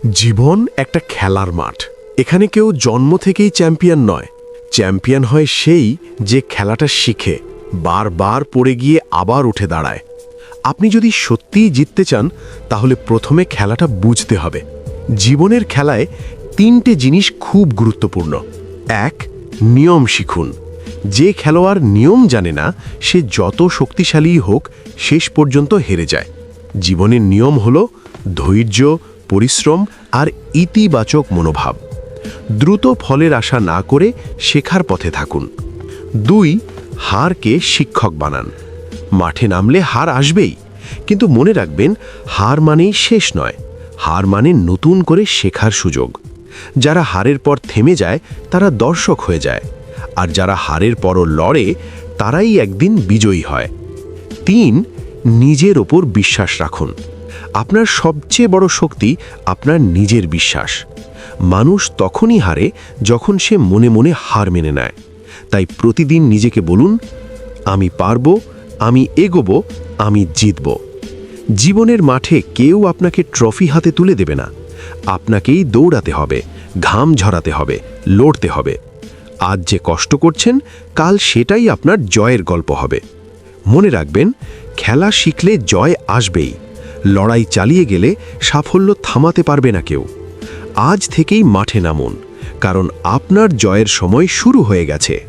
জীবন একটা খেলার মাঠ। এখানে কেউ জন্ম থেকেই চ্যাম্পিয়ন নয়। চ্যাম্পিয়ন হয় সেই যে খেলাটা শিখে, বারবার পড়ে গিয়ে আবার উঠে দাঁড়ায়। আপনি যদি সত্যিই জিততে চান, তাহলে প্রথমে খেলাটা বুঝতে হবে। জীবনের খেলায় তিনটে জিনিস খুব গুরুত্বপূর্ণ। এক, নিয়ম শিখুন। যে খেলোয়াড় নিয়ম জানে না, সে যত শক্তিশালীই হোক, শেষ পর্যন্ত হেরে যায়। জীবনের নিয়ম হলো ধৈর্য, পরিশ্রম আর ইতিবাচক মনোভাব। দ্রুত ফলের আশা না করে শেখার পথে থাকুন। 2, হারকে শিক্ষক বানান। মাঠে নামলে হার আসবেই, কিন্তু মনে রাখবেন, হার মানেই শেষ নয়। হার মানে নতুন করে শেখার সুযোগ। যারা হারের পর থেমে যায়, তারা দর্শক হয়ে যায়, আর যারা হারের পরও লড়ে, তারাই একদিন বিজয়ী হয়। 3, নিজের ওপর বিশ্বাস রাখুন। আপনার সবচেয়ে বড় শক্তি আপনার নিজের বিশ্বাস। মানুষ তখনই হারে যখন সে মনে মনে হার মেনে নেয়। তাই প্রতিদিন নিজেকে বলুন, আমি পারব, আমি এগোবো, আমি জিতব। জীবনের মাঠে কেউ আপনাকে ট্রফি হাতে তুলে দেবে না। আপনাকেই দৌড়াতে হবে, ঘাম ঝরাতে হবে, লড়তে হবে। আজ যে কষ্ট করছেন, কাল সেটাই আপনার জয়ের গল্প হবে। মনে রাখবেন, খেলা শিখলে জয় আসবেই। লড়াই চালিয়ে গেলে সাফল্য থামাতে পারবে না কেউ। আজ থেকেই মাঠে নামুন, কারণ আপনার জয়ের সময় শুরু হয়ে গেছে।